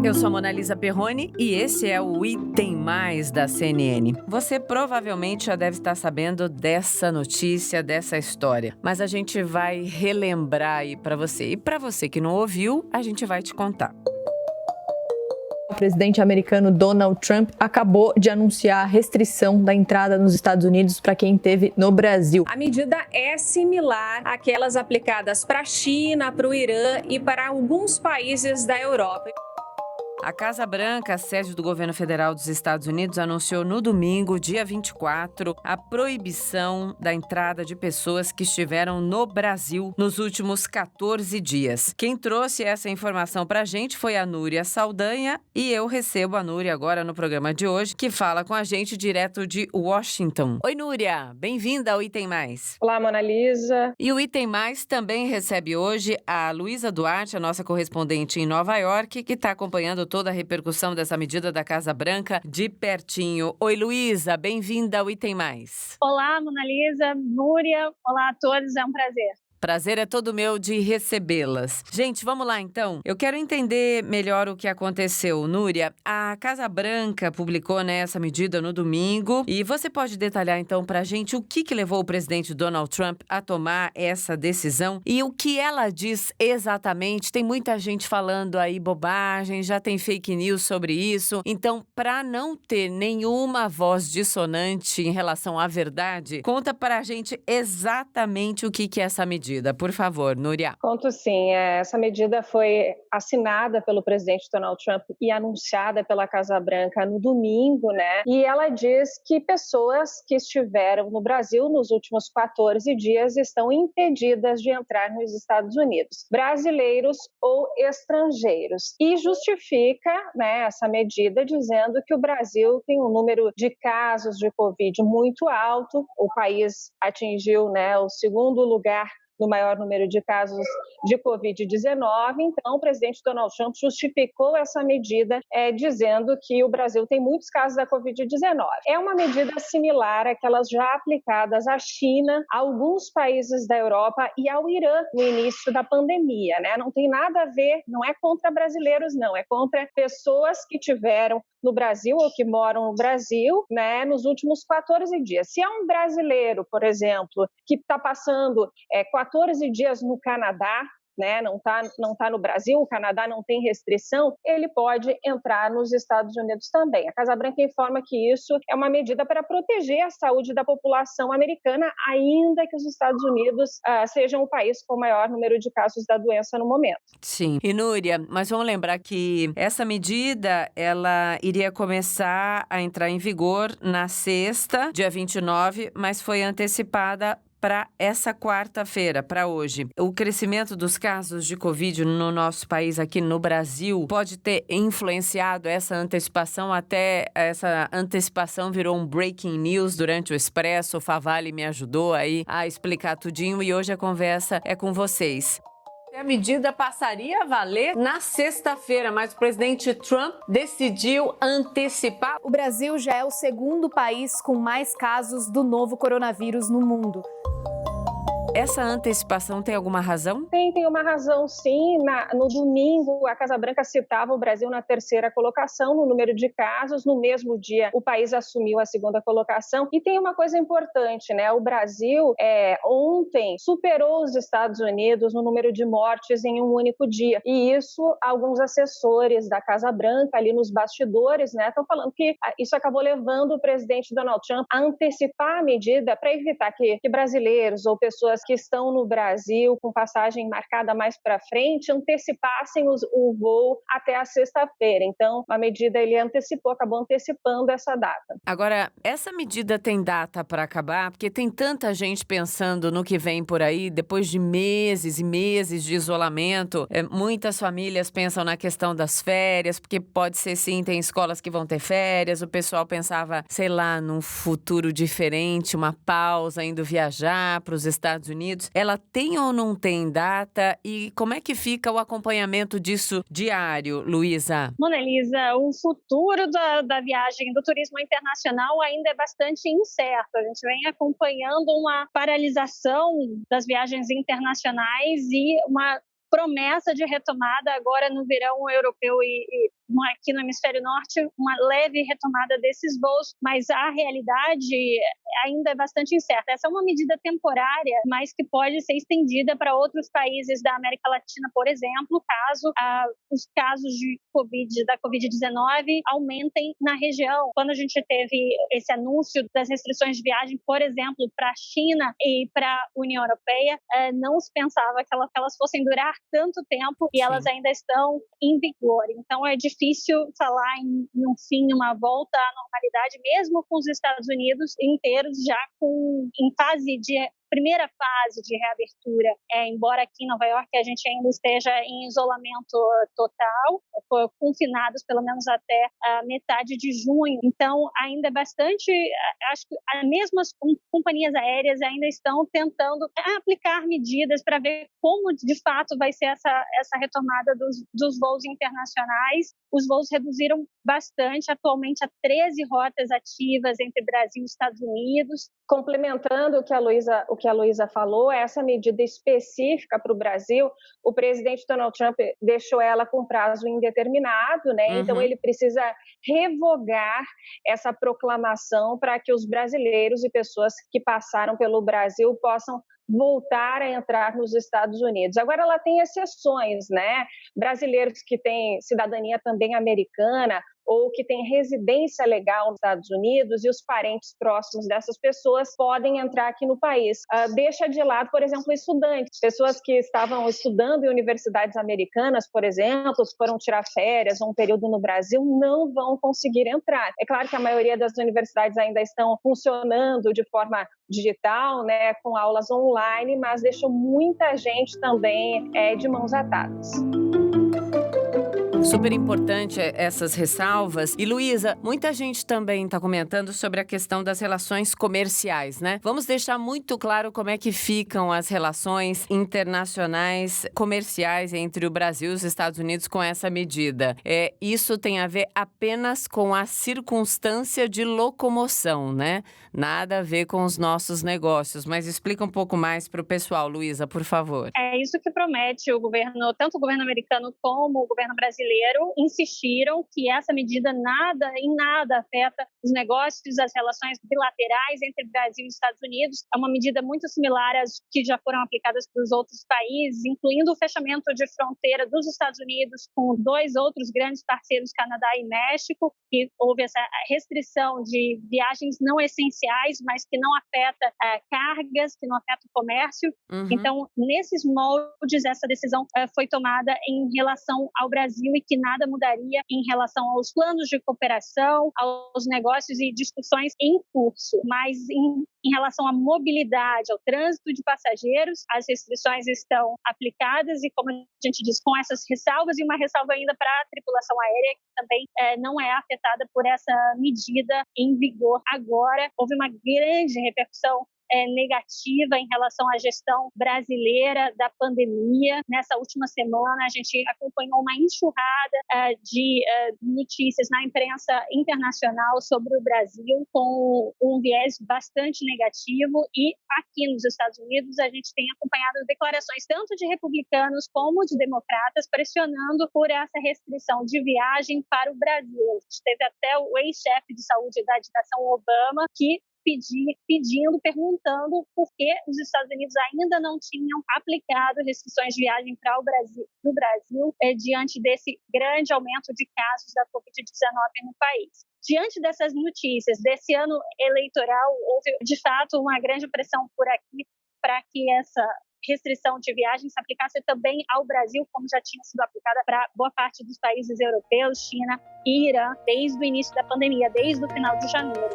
Eu sou a Monalisa Perrone e esse é o Item Mais da CNN. Você provavelmente já deve estar sabendo dessa notícia, dessa história, mas a gente vai relembrar aí para você. E para você que não ouviu, a gente vai te contar. O presidente americano Donald Trump acabou de anunciar a restrição da entrada nos Estados Unidos para quem esteve no Brasil. A medida é similar àquelas aplicadas para a China, para o Irã e para alguns países da Europa. A Casa Branca, a sede do governo federal dos Estados Unidos, anunciou no domingo, dia 24, a proibição da entrada de pessoas que estiveram no Brasil nos últimos 14 dias. Quem trouxe essa informação para a gente foi a Núria Saldanha e eu recebo a Núria agora no programa de hoje, que fala com a gente direto de Washington. Oi, Núria, bem-vinda ao Item Mais. Olá, Monalisa. E o Item Mais também recebe hoje a Luísa Duarte, a nossa correspondente em Nova York, que está acompanhando toda a repercussão dessa medida da Casa Branca de pertinho. Oi, Luísa, bem-vinda ao Item Mais. Olá, Monalisa, Núria, olá a todos, é um prazer. Prazer é todo meu de recebê-las. Gente, vamos lá então. Eu quero entender melhor o que aconteceu. Núria, a Casa Branca publicou essa medida no domingo e você pode detalhar então pra gente o que levou o presidente Donald Trump a tomar essa decisão e o que ela diz exatamente. Tem muita gente falando aí bobagem, já tem fake news sobre isso. Então, para não ter nenhuma voz dissonante em relação à verdade, conta pra gente exatamente o que é essa medida. Por favor, Núria. Conto sim. Essa medida foi assinada pelo presidente Donald Trump e anunciada pela Casa Branca no domingo, né? E ela diz que pessoas que estiveram no Brasil nos últimos 14 dias estão impedidas de entrar nos Estados Unidos, brasileiros ou estrangeiros. E justifica, né, essa medida dizendo que o Brasil tem um número de casos de Covid muito alto. O país atingiu, né, o segundo lugar no maior número de casos de Covid-19. Então, o presidente Donald Trump justificou essa medida dizendo que o Brasil tem muitos casos da Covid-19. É uma medida similar àquelas já aplicadas à China, a alguns países da Europa e ao Irã no início da pandemia, né? Não tem nada a ver, não é contra brasileiros, não, é contra pessoas que tiveram no Brasil ou que moram no Brasil, né, nos últimos 14 dias. Se é um brasileiro, por exemplo, que está passando 14 dias no Canadá, né, não tá no Brasil, o Canadá não tem restrição, ele pode entrar nos Estados Unidos também. A Casa Branca informa que isso é uma medida para proteger a saúde da população americana, ainda que os Estados Unidos sejam o país com o maior número de casos da doença no momento. Sim. E Núria, mas vamos lembrar que essa medida, ela iria começar a entrar em vigor na sexta, dia 29, mas foi antecipada para essa quarta-feira, para hoje. O crescimento dos casos de Covid no nosso país, aqui no Brasil, pode ter influenciado essa antecipação, até essa antecipação virou um breaking news durante o Expresso. O Favale me ajudou aí a explicar tudinho e hoje a conversa é com vocês. A medida passaria a valer na sexta-feira, mas o presidente Trump decidiu antecipar. O Brasil já é o segundo país com mais casos do novo coronavírus no mundo. Essa antecipação tem alguma razão? Tem uma razão, sim. No domingo, a Casa Branca citava o Brasil na terceira colocação no número de casos. No mesmo dia, o país assumiu a segunda colocação. E tem uma coisa importante, né? O Brasil, ontem, superou os Estados Unidos no número de mortes em um único dia. E isso, alguns assessores da Casa Branca, ali nos bastidores, né, estão falando que isso acabou levando o presidente Donald Trump a antecipar a medida para evitar que brasileiros ou pessoas que estão no Brasil com passagem marcada mais para frente antecipassem o voo até a sexta-feira. Então, a medida ele acabou antecipando essa data. Agora, essa medida tem data para acabar? Porque tem tanta gente pensando no que vem por aí, depois de meses e meses de isolamento. Muitas famílias pensam na questão das férias, porque pode ser sim, tem escolas que vão ter férias. O pessoal pensava, sei lá, num futuro diferente, uma pausa, indo viajar para os Estados Unidos. Ela tem ou não tem data? E como é que fica o acompanhamento disso diário, Luísa? Monalisa, o futuro da viagem do turismo internacional ainda é bastante incerto. A gente vem acompanhando uma paralisação das viagens internacionais e uma promessa de retomada agora no verão europeu e aqui no hemisfério norte, uma leve retomada desses voos, mas a realidade ainda é bastante incerta. Essa é uma medida temporária, mas que pode ser estendida para outros países da América Latina, por exemplo, caso os casos da Covid-19 aumentem na região. Quando a gente teve esse anúncio das restrições de viagem, por exemplo, para a China e para a União Europeia, não se pensava que elas fossem durar tanto tempo e elas ainda estão em vigor. Então é difícil falar em um fim, uma volta à normalidade, mesmo com os Estados Unidos inteiros já em primeira fase de reabertura, embora aqui em Nova York a gente ainda esteja em isolamento total, confinados pelo menos até a metade de junho. Então, ainda é bastante, acho que mesmo as companhias aéreas ainda estão tentando aplicar medidas para ver como de fato vai ser essa retomada dos voos internacionais. Os voos reduziram bastante, atualmente há 13 rotas ativas entre Brasil e Estados Unidos. Complementando o que a Luísa falou, essa medida específica para o Brasil, o presidente Donald Trump deixou ela com prazo indeterminado, né? Uhum. Então ele precisa revogar essa proclamação para que os brasileiros e pessoas que passaram pelo Brasil possam voltar a entrar nos Estados Unidos. Agora ela tem exceções, né? Brasileiros que têm cidadania também americana ou que têm residência legal nos Estados Unidos e os parentes próximos dessas pessoas podem entrar aqui no país. Deixa de lado, por exemplo, estudantes, pessoas que estavam estudando em universidades americanas, por exemplo, que foram tirar férias ou um período no Brasil, não vão conseguir entrar. É claro que a maioria das universidades ainda estão funcionando de forma digital, né, com aulas online, mas deixou muita gente também de mãos atadas. Super importante essas ressalvas. E, Luísa, muita gente também está comentando sobre a questão das relações comerciais, né? Vamos deixar muito claro como é que ficam as relações internacionais comerciais entre o Brasil e os Estados Unidos com essa medida. Isso tem a ver apenas com a circunstância de locomoção, né? Nada a ver com os nossos negócios. Mas explica um pouco mais para o pessoal, Luísa, por favor. É isso que promete o governo, tanto o governo americano como o governo brasileiro, insistiram que essa medida em nada afeta os negócios, as relações bilaterais entre Brasil e Estados Unidos. É uma medida muito similar às que já foram aplicadas para os outros países, incluindo o fechamento de fronteira dos Estados Unidos com 2 outros grandes parceiros, Canadá e México, que houve essa restrição de viagens não essenciais, mas que não afeta cargas, que não afeta o comércio. Uhum. Então, nesses moldes, essa decisão foi tomada em relação ao Brasil e que nada mudaria em relação aos planos de cooperação, aos negócios e discussões em curso. Mas em relação à mobilidade, ao trânsito de passageiros, as restrições estão aplicadas e, como a gente diz, com essas ressalvas e uma ressalva ainda para a tripulação aérea, que também não é afetada por essa medida em vigor agora. Houve uma grande repercussão negativa em relação à gestão brasileira da pandemia. Nessa última semana, a gente acompanhou uma enxurrada de notícias na imprensa internacional sobre o Brasil, com um viés bastante negativo, e aqui nos Estados Unidos a gente tem acompanhado declarações tanto de republicanos como de democratas pressionando por essa restrição de viagem para o Brasil. A gente teve até o ex-chefe de saúde da administração Obama que perguntando por que os Estados Unidos ainda não tinham aplicado restrições de viagem para o Brasil diante desse grande aumento de casos da Covid-19 no país. Diante dessas notícias, desse ano eleitoral, houve de fato uma grande pressão por aqui para que essa restrição de viagem se aplicasse também ao Brasil, como já tinha sido aplicada para boa parte dos países europeus, China e Irã, desde o início da pandemia, desde o final de janeiro.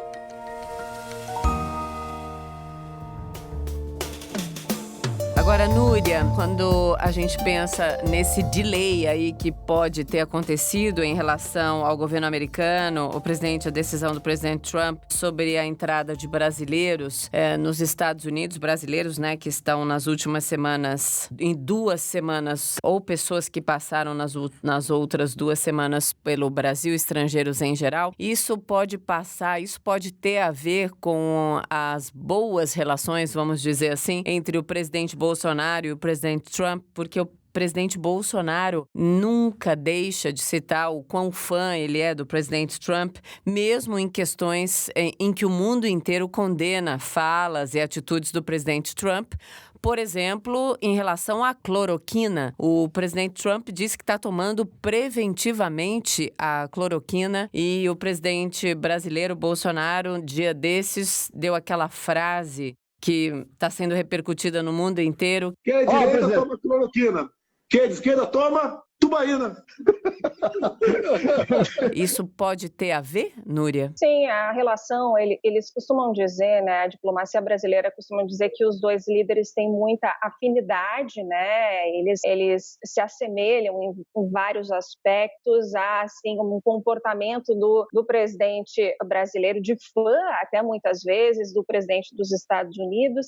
Agora, Núria, quando a gente pensa nesse delay aí que pode ter acontecido em relação ao governo americano, a decisão do presidente Trump sobre a entrada de brasileiros nos Estados Unidos, brasileiros, né, que estão nas últimas semanas, em 2 semanas, ou pessoas que passaram nas outras 2 semanas pelo Brasil, estrangeiros em geral, isso pode ter a ver com as boas relações, vamos dizer assim, entre o presidente Bolsonaro e o presidente Trump, porque presidente Bolsonaro nunca deixa de citar o quão fã ele é do presidente Trump, mesmo em questões em que o mundo inteiro condena falas e atitudes do presidente Trump. Por exemplo, em relação à cloroquina, o presidente Trump disse que está tomando preventivamente a cloroquina e o presidente brasileiro Bolsonaro, dia desses, deu aquela frase que está sendo repercutida no mundo inteiro. Quem é de direita toma cloroquina, quem é de esquerda toma tubaína. Isso pode ter a ver, Núria? Sim, a relação, eles costumam dizer, né, a diplomacia brasileira costuma dizer que os dois líderes têm muita afinidade, né, eles se assemelham em vários aspectos, há, assim, um comportamento do presidente brasileiro de fã, até muitas vezes, do presidente dos Estados Unidos.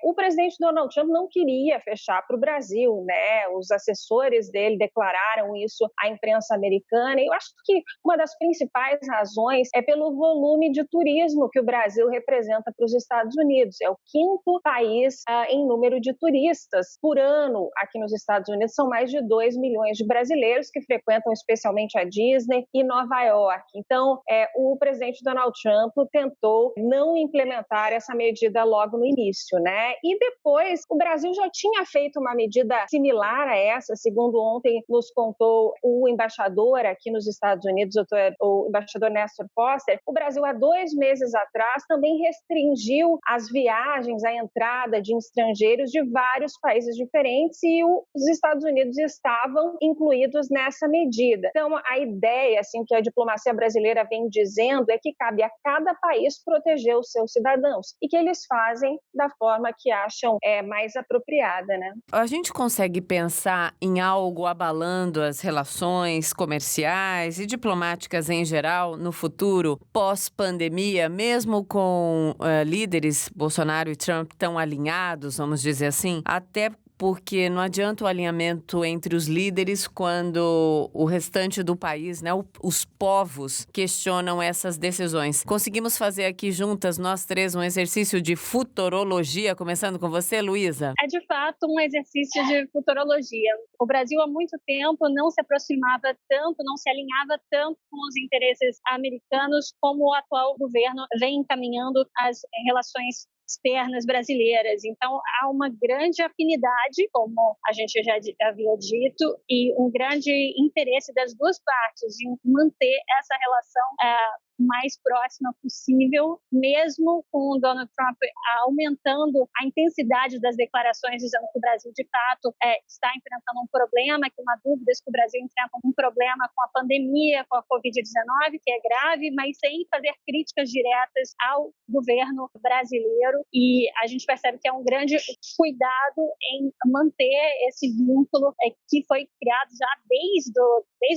O presidente Donald Trump não queria fechar para o Brasil, né, os assessores dele declararam isso à imprensa americana. E eu acho que uma das principais razões é pelo volume de turismo que o Brasil representa para os Estados Unidos. É o 5º país em número de turistas por ano aqui nos Estados Unidos. São mais de 2 milhões de brasileiros que frequentam especialmente a Disney e Nova York. Então, o presidente Donald Trump tentou não implementar essa medida logo no início, né? E depois, o Brasil já tinha feito uma medida similar a essa, segundo ontem nos contou o embaixador aqui nos Estados Unidos, o embaixador Nestor Foster. O Brasil, há 2 meses atrás, também restringiu as viagens, a entrada de estrangeiros de vários países diferentes e os Estados Unidos estavam incluídos nessa medida. Então, a ideia, assim, que a diplomacia brasileira vem dizendo é que cabe a cada país proteger os seus cidadãos e que eles fazem da forma que acham mais apropriada, né? A gente consegue pensar em algo abalando as relações comerciais e diplomáticas em geral no futuro, pós-pandemia, mesmo com líderes Bolsonaro e Trump tão alinhados, vamos dizer assim, até porque não adianta o alinhamento entre os líderes quando o restante do país, né, os povos questionam essas decisões. Conseguimos fazer aqui juntas, nós três, um exercício de futurologia, começando com você, Luísa? É de fato um exercício de futurologia. O Brasil há muito tempo não se aproximava tanto, não se alinhava tanto com os interesses americanos como o atual governo vem encaminhando as relações externas brasileiras. Então, há uma grande afinidade, como a gente já havia dito, e um grande interesse das duas partes em manter essa relação mais próxima possível, mesmo com o Donald Trump aumentando a intensidade das declarações, dizendo que o Brasil, de fato, está enfrentando um problema, que uma dúvida se o Brasil enfrenta um problema com a pandemia, com a Covid-19, que é grave, mas sem fazer críticas diretas ao governo brasileiro. E a gente percebe que é um grande cuidado em manter esse vínculo que foi criado já desde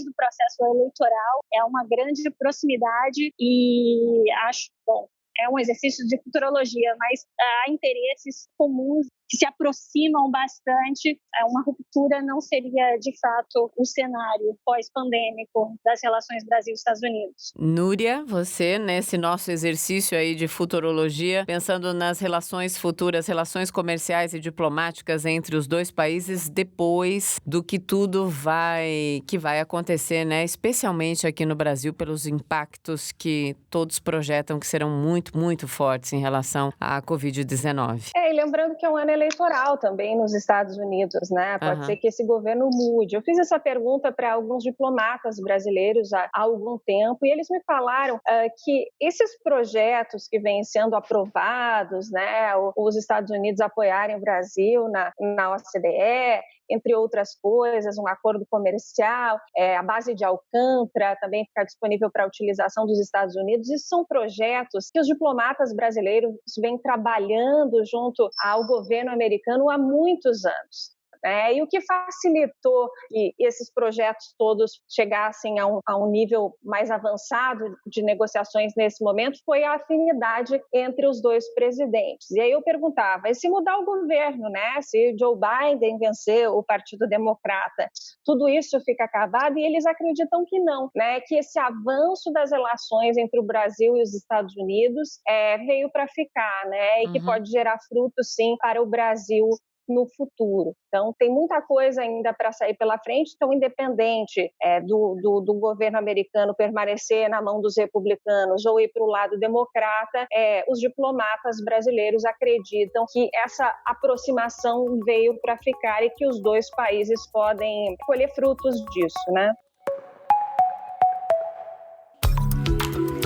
o processo eleitoral. É uma grande proximidade e acho, bom, é um exercício de futurologia, mas há interesses comuns que se aproximam bastante. Uma ruptura não seria, de fato, o cenário pós-pandêmico das relações Brasil-Estados Unidos. Núria, você, nesse nosso exercício aí de futurologia, pensando nas relações futuras, relações comerciais e diplomáticas entre os dois países, depois do que tudo vai acontecer, né? Especialmente aqui no Brasil, pelos impactos que todos projetam que serão muito, muito fortes em relação à Covid-19. E lembrando que é um ano eleitoral também nos Estados Unidos, né? Pode ser que esse governo mude. Eu fiz essa pergunta para alguns diplomatas brasileiros há algum tempo e eles me falaram que esses projetos que vêm sendo aprovados, né? Os Estados Unidos apoiarem o Brasil na OCDE, entre outras coisas, um acordo comercial, a base de Alcântara também ficar disponível para a utilização dos Estados Unidos. Esses são projetos que os diplomatas brasileiros vêm trabalhando junto ao governo americano há muitos anos. E o que facilitou que esses projetos todos chegassem a um nível mais avançado de negociações nesse momento foi a afinidade entre os dois presidentes. E aí eu perguntava, e se mudar o governo, né? Se Joe Biden vencer o Partido Democrata, tudo isso fica acabado? E eles acreditam que não, né? Que esse avanço das relações entre o Brasil e os Estados Unidos veio para ficar, né? E que pode gerar frutos, sim, para o Brasil no futuro. Então, tem muita coisa ainda para sair pela frente, então, independente do governo americano permanecer na mão dos republicanos ou ir para o lado democrata, os diplomatas brasileiros acreditam que essa aproximação veio para ficar e que os dois países podem colher frutos disso, né?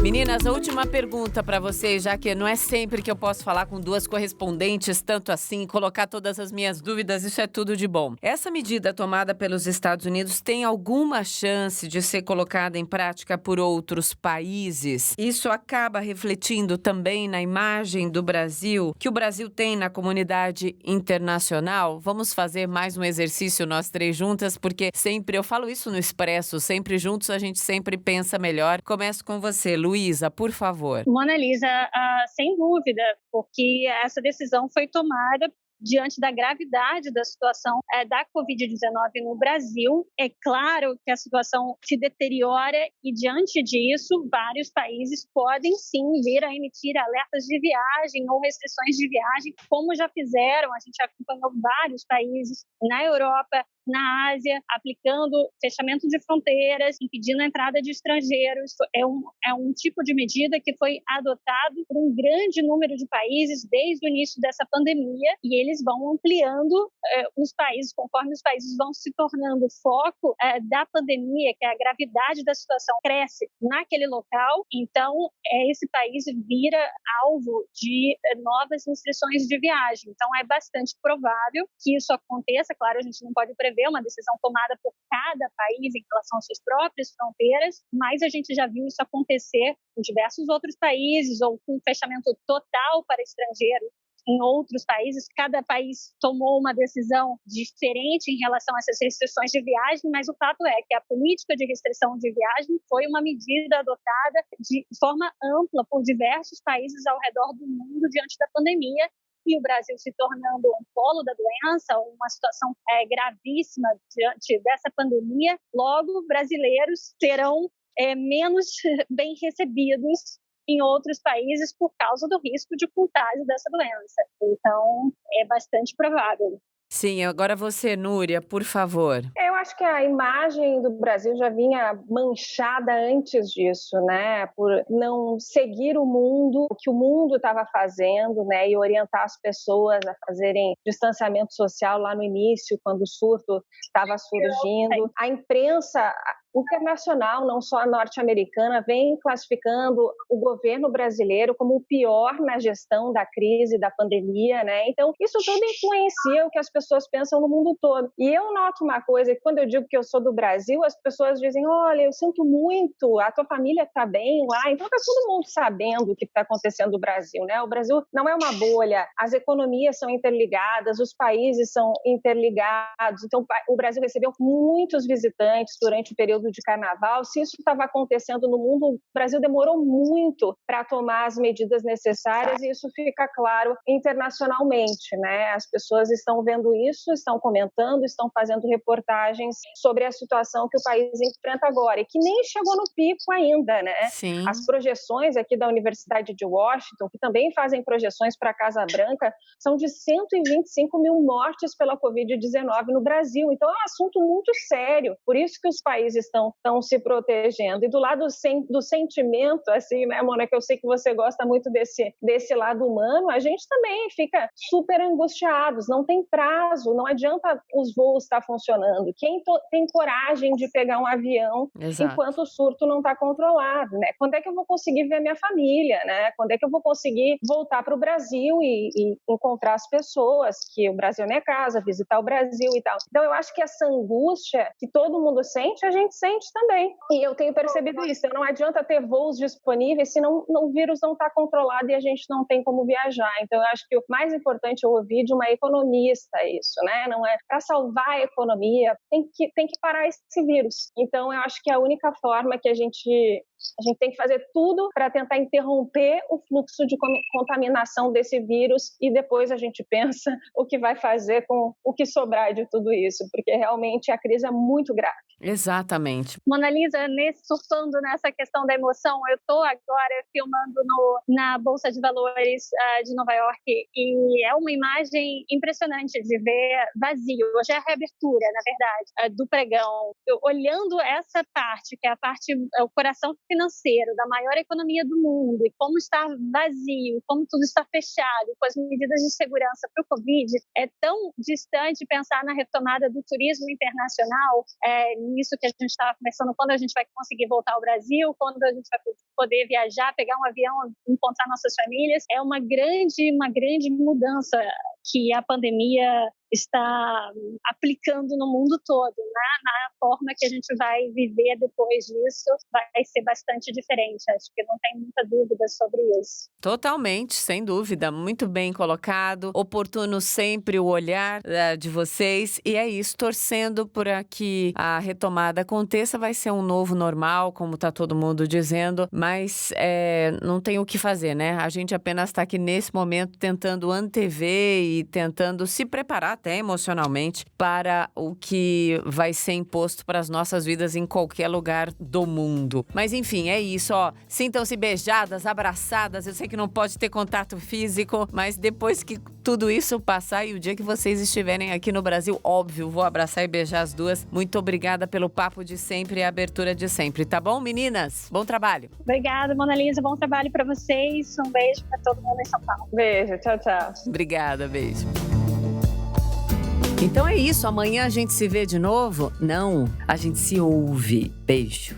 Meninas, a última pergunta para vocês, já que não é sempre que eu posso falar com duas correspondentes, tanto assim, colocar todas as minhas dúvidas, isso é tudo de bom. Essa medida tomada pelos Estados Unidos tem alguma chance de ser colocada em prática por outros países? Isso acaba refletindo também na imagem do Brasil, que o Brasil tem na comunidade internacional? Vamos fazer mais um exercício nós três juntas, porque sempre, eu falo isso no Expresso, sempre juntos a gente sempre pensa melhor. Começo com você, Luísa, por favor. Mona Lisa, sem dúvida, porque essa decisão foi tomada diante da gravidade da situação da Covid-19 no Brasil. É claro que a situação se deteriora e, diante disso, vários países podem sim vir a emitir alertas de viagem ou restrições de viagem, como já fizeram. A gente acompanhou vários países na Europa, na Ásia, aplicando fechamento de fronteiras, impedindo a entrada de estrangeiros. É um tipo de medida que foi adotado por um grande número de países desde o início dessa pandemia, e eles vão ampliando os países, conforme os países vão se tornando foco da pandemia, que a gravidade da situação cresce naquele local, então esse país vira alvo de novas restrições de viagem. Então é bastante provável que isso aconteça. Claro, a gente não pode prever uma decisão tomada por cada país em relação às suas próprias fronteiras, mas a gente já viu isso acontecer em diversos outros países, ou com fechamento total para estrangeiros em outros países. Cada país tomou uma decisão diferente em relação a essas restrições de viagem, mas o fato é que a política de restrição de viagem foi uma medida adotada de forma ampla por diversos países ao redor do mundo diante da pandemia, e o Brasil se tornando um polo da doença, uma situação gravíssima diante dessa pandemia. Logo, brasileiros serão menos bem recebidos em outros países por causa do risco de contágio dessa doença. Então, é bastante provável. Sim, agora você, Núria, por favor. Eu acho que a imagem do Brasil já vinha manchada antes disso, né? Por não seguir o que o mundo estava fazendo, né? E orientar as pessoas a fazerem distanciamento social lá no início, quando o surto estava surgindo. A imprensa internacional, não só a norte-americana, vem classificando o governo brasileiro como o pior na gestão da crise, da pandemia, né? Então, isso tudo influencia o que as pessoas pensam no mundo todo. E eu noto uma coisa, que quando eu digo que eu sou do Brasil, as pessoas dizem, olha, eu sinto muito, a tua família está bem lá. Então, está todo mundo sabendo o que está acontecendo no Brasil, né? O Brasil não é uma bolha, as economias são interligadas, os países são interligados. Então, o Brasil recebeu muitos visitantes durante o período de carnaval. Se isso estava acontecendo no mundo, o Brasil demorou muito para tomar as medidas necessárias, e isso fica claro internacionalmente, né? As pessoas estão vendo isso, estão comentando, estão fazendo reportagens sobre a situação que o país enfrenta agora, e que nem chegou no pico ainda, né? Sim. As projeções aqui da Universidade de Washington, que também fazem projeções para a Casa Branca, são de 125 mil mortes pela Covid-19 no Brasil. Então, é um assunto muito sério. Por isso que os países estão se protegendo. E do lado do sentimento, assim, né, Mônica, eu sei que você gosta muito desse lado humano, a gente também fica super angustiados, não tem prazo, não adianta os voos estar funcionando. Quem tem coragem de pegar um avião enquanto o surto não está controlado, né? Quando é que eu vou conseguir ver minha família, né? Quando é que eu vou conseguir voltar para o Brasil e encontrar as pessoas, que o Brasil é minha casa, visitar o Brasil e tal. Então, eu acho que essa angústia que todo mundo sente, a gente sente também. E eu tenho percebido isso. Não adianta ter voos disponíveis se o vírus não está controlado e a gente não tem como viajar. Então, eu acho que o mais importante é ouvir de uma economista isso, né? Não é para salvar a economia, tem que parar esse vírus. Então, eu acho que a única forma que a gente A gente tem que fazer tudo para tentar interromper o fluxo de contaminação desse vírus e depois a gente pensa o que vai fazer com o que sobrar de tudo isso, porque realmente a crise é muito grave. Exatamente. Mona Lisa, surfando nessa questão da emoção, eu estou agora filmando na Bolsa de Valores de Nova York e é uma imagem impressionante de ver vazio. Hoje é a reabertura, na verdade, do pregão. Olhando essa parte, que é o coração financeiro da maior economia do mundo e como está vazio, como tudo está fechado, com as medidas de segurança para o Covid, é tão distante pensar na retomada do turismo internacional, nisso que a gente estava conversando, quando a gente vai conseguir voltar ao Brasil, quando a gente vai poder viajar, pegar um avião, encontrar nossas famílias. É uma grande mudança que a pandemia está aplicando no mundo todo, né? Na forma que a gente vai viver depois disso vai ser bastante diferente. Acho que não tem muita dúvida sobre isso. Totalmente, sem dúvida. Muito bem colocado. Oportuno sempre o olhar de vocês. E é isso, torcendo para que a retomada aconteça. Vai ser um novo normal, como está todo mundo dizendo, mas não tem o que fazer, né? A gente apenas está aqui nesse momento tentando antever e tentando se preparar até emocionalmente para o que vai ser imposto para as nossas vidas em qualquer lugar do mundo. Mas enfim, é isso, ó. Sintam-se beijadas, abraçadas. Eu sei que não pode ter contato físico, mas depois que tudo isso passar e o dia que vocês estiverem aqui no Brasil, óbvio, vou abraçar e beijar as duas. Muito obrigada pelo papo de sempre e a abertura de sempre, tá bom, meninas? Bom trabalho. Obrigada, Mona Lisa. Bom trabalho para vocês. Um beijo para todo mundo em São Paulo. Beijo, tchau, tchau. Obrigada, beijo. Então é isso, amanhã a gente se vê de novo? Não, a gente se ouve. Beijo.